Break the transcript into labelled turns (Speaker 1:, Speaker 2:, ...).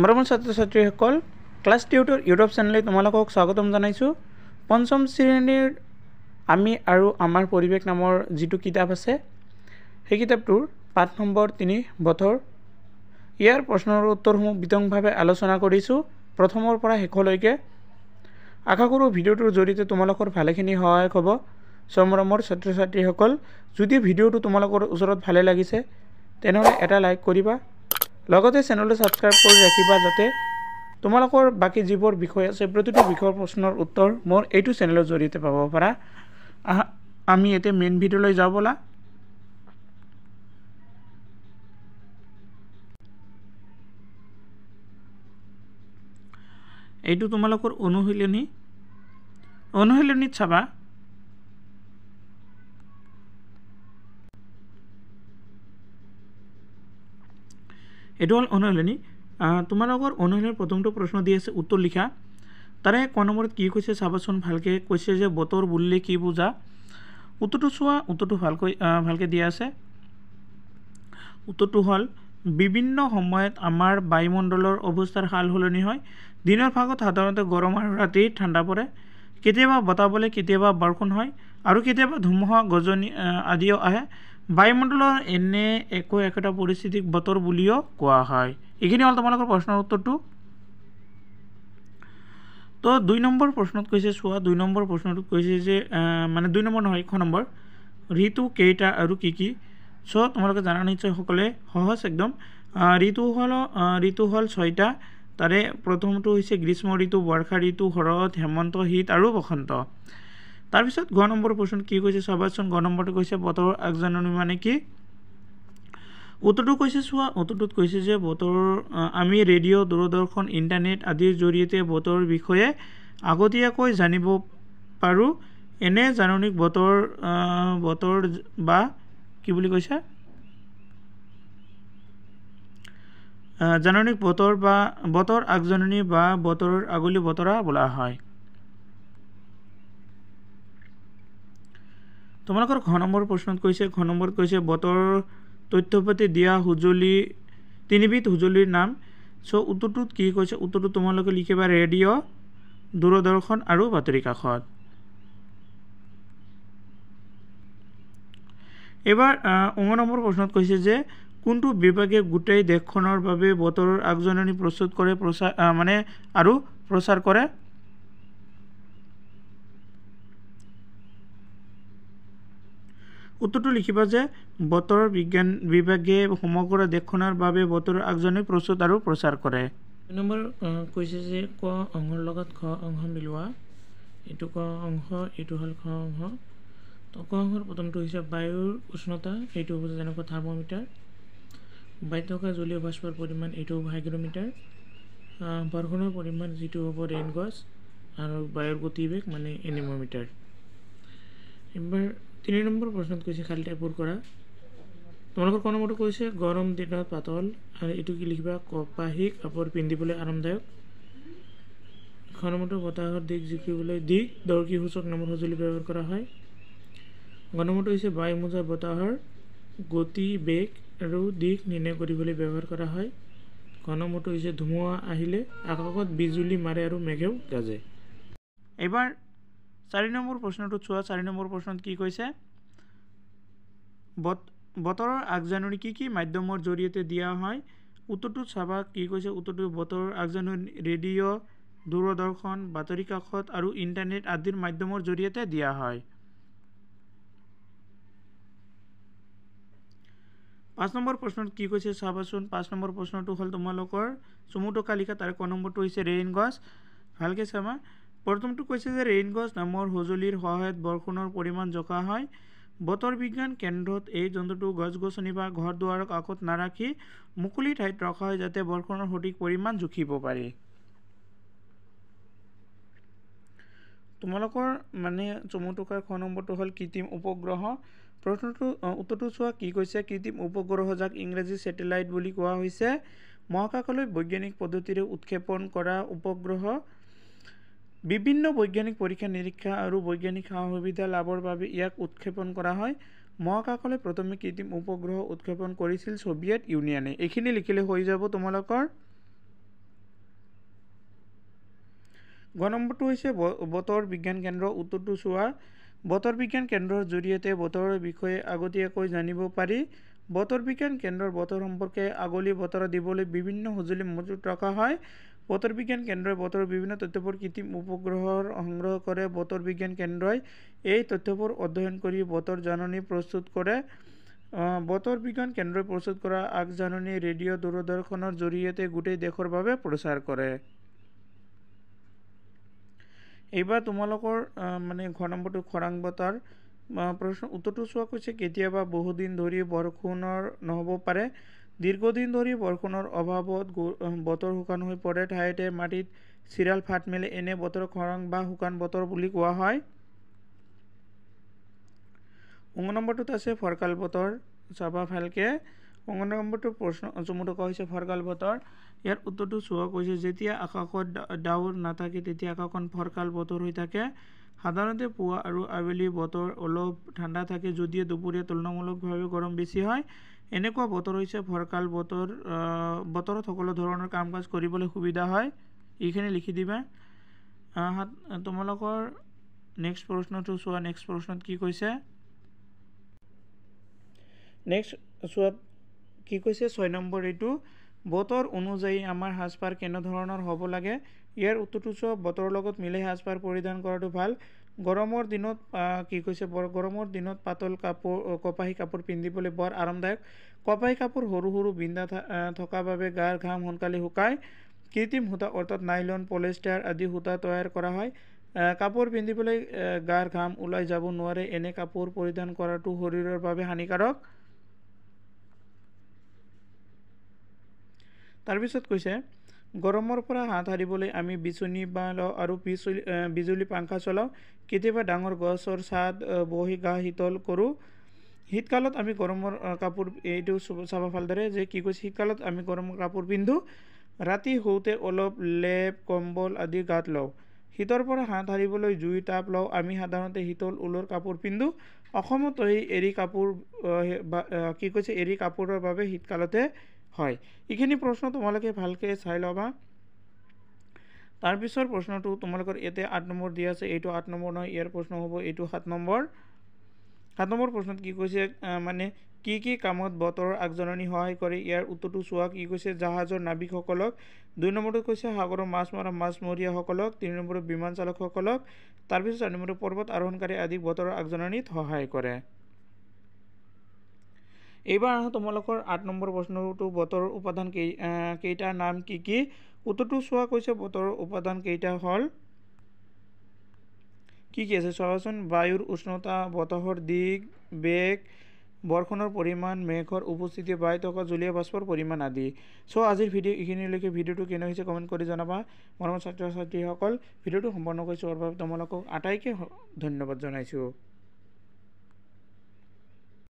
Speaker 1: মৰমৰ ছাত্ৰ ছাত্ৰীসকল ক্লাছ টিউটৰ ইউটিউব চেনেলে তোমালোকক স্বাগতম জনাইছোঁ। পঞ্চম শ্ৰেণীৰ আমি আৰু আমাৰ পৰিৱেশ নামৰ যিটো কিতাপ আছে সেই কিতাপটোৰ পাঠ নম্বৰ 3 বতৰ ইয়াৰ প্ৰশ্নৰ উত্তৰসমূহ বিতংভাৱে আলোচনা কৰিছোঁ প্ৰথমৰ পৰা শেষলৈকে। আশা কৰোঁ ভিডিঅ'টোৰ জৰিয়তে তোমালোকৰ ভালেখিনি সহায়ক হ'ব। মৰমৰ ছাত্ৰ ছাত্ৰীসকল, যদি ভিডিঅ'টো তোমালোকৰ ওচৰত ভালে লাগিছে তেনেহ'লে এটা লাইক কৰিবা, লগতে চেনেলটো ছাবস্ক্ৰাইব কৰি ৰাখিবা যাতে তোমালোকৰ বাকী যিবোৰ বিষয় আছে প্ৰতিটো বিষয়ৰ প্ৰশ্নৰ উত্তৰ মোৰ এইটো চেনেলৰ জৰিয়তে পাব পাৰা। আমি এতিয়া মেইন ভিডিঅ'লৈ যাওঁ ব'লা। এইটো তোমালোকৰ অনুশীলনীত চাবা এইটো হ'ল অনুশীলনী। তোমালোকৰ অনুশীলনীৰ প্ৰথমটো প্ৰশ্ন দি আছে উত্তৰ লিখা। তাৰে ক নম্বৰত কি কৈছে চাবাচোন ভালকৈ। কৈছে যে বতৰ বুলিলে কি বুজা। উত্তৰটো চোৱা, উত্তৰটো ভালকৈ দিয়া আছে। উত্তৰটো হ'ল বিভিন্ন সময়ত আমাৰ বায়ুমণ্ডলৰ অৱস্থাৰ সাল সলনি হয়। দিনৰ ভাগত সাধাৰণতে গৰম আৰু ৰাতি ঠাণ্ডা পৰে। কেতিয়াবা বতাহ বলে, কেতিয়াবা বৰষুণ হয় আৰু কেতিয়াবা ধুমুহা গজনি আদিও আহে। বায়ুমণ্ডলৰ এনে একোটা পৰিস্থিতিক বতৰ বুলিও কোৱা হয়। এইখিনি হ'ল তোমালোকৰ প্ৰশ্নৰ উত্তৰটো। তো 2 নম্বৰ প্ৰশ্নত কৈছে চোৱা, 2 নম্বৰ প্ৰশ্নটোত কৈছে যে মানে 2 নম্বৰ নহয়, 1 নম্বৰ ঋতু কেইটা আৰু কি কি। চ' তোমালোকে জানা নিশ্চয় সকলোৱে, সহজ একদম। ঋতু হ'ল 6টা। তাৰে প্ৰথমটো হৈছে গ্ৰীষ্ম ঋতু, বৰ্ষা ঋতু, শৰৎ, হেমন্ত, শীত আৰু বসন্ত। তাৰপিছত গ নম্বৰ প্ৰশ্নত কি কৈছে চাবাচোন। গ নম্বৰটো কৈছে বতৰৰ আগজাননী মানে কি। উত্তৰটো কৈছে চোৱা, উত্তৰটোত কৈছে যে আমি ৰেডিঅ', দূৰদৰ্শন, ইণ্টাৰনেট আদিৰ জৰিয়তে বতৰৰ বিষয়ে আগতীয়াকৈ জানিব পাৰোঁ। এনে জাননীক বতৰ বা কি বুলি কৈছে, জাননীক বতৰ আগজাননী বা বতৰৰ আগলি বতৰা বোলা হয়। তোমালোকৰ ঘ নম্বৰ প্ৰশ্নত কৈছে বতৰ তথ্যপাতি দিয়া সঁজুলি 3বিধ সঁজুলিৰ নাম। চ' উত্তৰটোত কি কৈছে, উত্তৰটো তোমালোকে লিখিবা ৰেডিঅ', দূৰদৰ্শন আৰু বাতৰি কাকত। এইবাৰ 9 নম্বৰ প্ৰশ্নত কৈছে যে কোনটো বিভাগে গোটেই দেশখনৰ বাবে বতৰৰ আগজাননী প্ৰস্তুত কৰে আৰু প্ৰচাৰ কৰে। উত্তৰটো লিখিবা যে বতৰ বিজ্ঞান বিভাগে সমগ্ৰ দেশখনৰ বাবে বতৰৰ আগজাননী প্ৰস্তুত আৰু প্ৰচাৰ কৰে। 2 নম্বৰ কৈছে যে ক অংশৰ লগত খ অংশ মিলোৱা। এইটো ক অংশ, এইটো হ'ল খ অংশ। তো ক অংশৰ প্ৰথমটো হৈছে বায়ুৰ উষ্ণতা, এইটো হ'ব যেনেকুৱা থাৰ্মোমিটাৰ। বায়ুত থকা জলীয় বাষ্পৰ পৰিমাণ, এইটো হ'ব হাইগ্ৰমিটাৰ। বৰষুণৰ পৰিমাণ যিটো হ'ব ৰেইন গজ, আৰু বায়ুৰ গতিবেগ মানে এনিমোমিটাৰ। এবাৰ 3 নম্বৰ প্ৰশ্নত কৈছে খালী টাইপৰ কৰা। তোমালোকৰ ক নম্বৰটো কৈছে গৰম দিনত পাতল, আৰু এইটো কি লিখিবা কপাহী কাপোৰ পিন্ধিবলৈ আৰামদায়ক। খ নম্বৰটো বতাহৰ দিশ জুখিবলৈ দৰ্শী সূচক নামৰ সঁজুলি ব্যৱহাৰ কৰা হয়। গ নম্বৰটো হৈছে বায়ু মোজা বতাহৰ গতি, বেগ আৰু দিশ নিৰ্ণয় কৰিবলৈ ব্যৱহাৰ কৰা হয়। গ নম্বৰটো হৈছে ধুমুহা আহিলে আকাশত বিজুলী মাৰে আৰু মেঘেও গাজে। এইবাৰ 4 নম্বৰ প্ৰশ্নটোত চোৱা। 4 নম্বৰ প্ৰশ্নত কি কৈছে, বতৰৰ আগজাননী কি কি মাধ্যমৰ জৰিয়তে দিয়া হয়। উত্তৰটোত চাবা কি কৈছে। উত্তৰটো বতৰৰ আগজাননী ৰেডিঅ', দূৰদৰ্শন, বাতৰি কাকত আৰু ইণ্টাৰনেট আদিৰ মাধ্যমৰ জৰিয়তে দিয়া হয়। 5 নম্বৰ প্ৰশ্নত কি কৈছে চাবাচোন। 5 নম্বৰ প্ৰশ্নটো হ'ল তোমালোকৰ চমু টকা লিখা। তাৰে ক নম্বৰটো হৈছে ৰেইন গজ। ভালকৈ চাবা। প্ৰথমটো কৈছে যে ৰেইন গজ নামৰ সঁজুলিৰ সহায়ত বৰষুণৰ পৰিমাণ জোখা হয়। বতৰ বিজ্ঞান কেন্দ্ৰত এই যন্ত্ৰটো গছ গছনি বা ঘৰ দুৱাৰৰ কাষত নাৰাখি মুকলি ঠাইত ৰখা হয় যাতে বৰষুণৰ সঠিক পৰিমাণ জুখিব পাৰি। তোমালোকৰ মানে চমু টকাৰ খ নম্বৰটো হ'ল কৃত্ৰিম উপগ্ৰহ। উত্তৰটো চোৱা কি কৈছে। কৃত্ৰিম উপগ্ৰহ, যাক ইংৰাজী ছেটেলাইট বুলি কোৱা হৈছে, মহাকাশলৈ বৈজ্ঞানিক পদ্ধতিৰে উৎক্ষেপণ কৰা উপগ্ৰহ। বিভিন্ন বৈজ্ঞানিক পৰীক্ষা নিৰীক্ষা আৰু বৈজ্ঞানিক সা সুবিধা লাভৰ বাবে ইয়াক উৎক্ষেপণ কৰা হয়। মহাকাশলৈ প্ৰথমে কৃত্ৰিম উপগ্ৰহ উৎক্ষেপণ কৰিছিল ছোভিয়েট ইউনিয়নে। এইখিনি লিখিলে হৈ যাব তোমালোকৰ। গ নম্বৰটো হৈছে বতৰ বিজ্ঞান কেন্দ্ৰ। উত্তৰটো চোৱা। বতৰ বিজ্ঞান কেন্দ্ৰৰ জৰিয়তে বতৰৰ বিষয়ে আগতীয়াকৈ জানিব পাৰি। বতৰ বিজ্ঞান কেন্দ্ৰৰ বতৰ সম্পৰ্কে আগলি বতৰা দিবলৈ বিভিন্ন সঁজুলি মজুত ৰখা হয়। বতৰ বিজ্ঞান কেন্দ্ৰই বতৰৰ বিভিন্ন তথ্যবোৰ কৃত্ৰিম উপগ্ৰহৰ সংগ্ৰহ কৰে। বতৰ বিজ্ঞান কেন্দ্ৰই এই তথ্যবোৰ অধ্যয়ন কৰি বতৰ জাননী প্ৰস্তুত কৰে। বতৰ বিজ্ঞান কেন্দ্ৰই প্ৰস্তুত কৰা আগজাননী ৰেডিঅ' দূৰদৰ্শনৰ জৰিয়তে গোটেই দেশৰ বাবে প্ৰচাৰ কৰে। এইবাৰ তোমালোকৰ মানে ঘৰ নম্বৰটো খৰাং বতৰ প্ৰশ্ন উত্তৰটো চোৱা কৈছে কেতিয়াবা বহুদিন ধৰি বৰষুণৰ নহ'ব পাৰে। দীৰ্ঘদিন ধৰি বৰষুণৰ অভাৱত বতৰ শুকান হৈ পৰে। ঠাইতে মাটিত চিৰাল ফাট মেলে। এনে বতৰক খৰাং বা শুকান বতৰ বুলি কোৱা হয়। নম্বৰটোত আছে ফৰকাল বতৰ। চাবা ভালকে। নম্বৰটো প্ৰশ্ন চমুটো কোৱা হৈছে ফৰকাল বতৰ। ইয়াৰ উত্তৰটো চোৱা কৈছে যেতিয়া আকাশত ডাৱৰ নাথাকে তেতিয়া আকাশখন ফৰকাল বতৰ হৈ থাকে। সাধাৰণতে পুৱা আৰু আবেলি বতৰ অলপ ঠাণ্ডা থাকে যদিও দুপৰীয়া তুলনামূলকভাৱে গৰম বেছি হয়। এনেকুৱা বতৰ হৈছে ফৰকাল বতৰ। বতৰত সকলো ধৰণৰ কাম কাজ কৰিবলৈ সুবিধা হয়। এইখিনি লিখি দিবা। তোমালোকৰ নেক্সট প্ৰশ্নটো চোৱা। নেক্সট প্ৰশ্নত কি কৈছে। নেক্সট চোৱা কি কৈছে 6 নম্বৰ এইটো বতৰ অনুযায়ী আমাৰ সাজপাৰ কেনেধৰণৰ হ'ব লাগে। ইয়াৰ উত্তৰটো চোৱা। বতৰৰ লগত মিলাই সাজপাৰ পৰিধান কৰাটো ভাল। গৰমৰ দিনত কি কৈছে গৰমৰ দিনত পাতল কাপোৰ কপাহী কাপোৰ পিন্ধিবলৈ বৰ আৰামদায়ক। কপাহী কাপোৰ সৰু সৰু বিন্দা থকা বাবে গাৰ ঘাম সোনকালে শুকায়। কৃত্ৰিম সূতা অৰ্থাৎ নাইলন পলিষ্টাৰ আদি সূতা তৈয়াৰ কৰা হয়। কাপোৰ পিন্ধিবলৈ গাৰ ঘাম ওলাই যাব নোৱাৰে। এনে কাপোৰ পৰিধান কৰাটো শৰীৰৰ বাবে হানিকাৰক। তাৰপিছত কৈছে গৰমৰ পৰা হাত সাৰিবলৈ আমি বিচনী বা আৰু বিজুলী পাংখা চলাওঁ। কেতিয়াবা ডাঙৰ গছৰ ছাঁত বহি গা শীতল কৰোঁ। শীতকালত আমি গৰমৰ কাপোৰ এইটো চাব ভালদৰে যে কি কৈছে শীতকালত আমি গৰমৰ কাপোৰ পিন্ধোঁ। ৰাতি শুওঁতে অলপ লেপ কম্বল আদি গাত লওঁ। শীতৰ পৰা হাত সাৰিবলৈ জুইৰ তাপ লওঁ। আমি সাধাৰণতে শীতল ঊলৰ কাপোৰ পিন্ধোঁ। অসমত এৰী কাপোৰ কি কৈছে এৰী কাপোৰৰ বাবে শীতকালতে হয়। এইখিনি প্ৰশ্ন তোমালোকে ভালকৈ চাই ল'বা। তাৰপিছৰ প্ৰশ্নটো তোমালোকৰ ইয়াতে 8 নম্বৰ দিয়া আছে। এইটো 8 নম্বৰ নহয়। ইয়াৰ প্ৰশ্ন হ'ব এইটো 7 নম্বৰ। 7 নম্বৰ প্ৰশ্নত কি কৈছে মানে কি কামত বতৰৰ আগজাননী সহায় কৰে। ইয়াৰ উত্তৰটো চোৱা। কি কৈছে জাহাজৰ নাবিকসকলক। 2 নম্বৰটোত কৈছে সাগৰৰ মাছ মৰা মাছমৰীয়াসকলক। 3 নম্বৰত বিমান চালকসকলক। তাৰপিছত 4 নম্বৰত পৰ্বত আৰোহণকাৰী আদিক বতৰৰ আগজাননীত সহায় কৰে। এইবাৰ তোমালোকৰ 8 নম্বৰ প্ৰশ্নটো বতৰৰ উপাদান কেইটাৰ নাম কি। উত্তৰটো চোৱা কৈছে বতৰৰ উপাদান কেইটা হ'ল কি আছে চোৱাচোন। বায়ুৰ উষ্ণতা, বতাহৰ দিশ, বেগ, বৰষুণৰ পৰিমাণ, মেঘৰ উপস্থিতি, বায়ু থকা জলীয় বাষ্পৰ পৰিমাণ আদি। আজিৰ ভিডিঅ' এইখিনিলৈকে। ভিডিঅ'টো কেনে হৈছে কমেণ্ট কৰি জনাবা। মৰমৰ ছাত্ৰ ছাত্ৰীসকল ভিডিঅ'টো সম্পূৰ্ণকৈ চোৱাৰ বাবে তোমালোকক আটাইকে ধন্যবাদ জনাইছোঁ।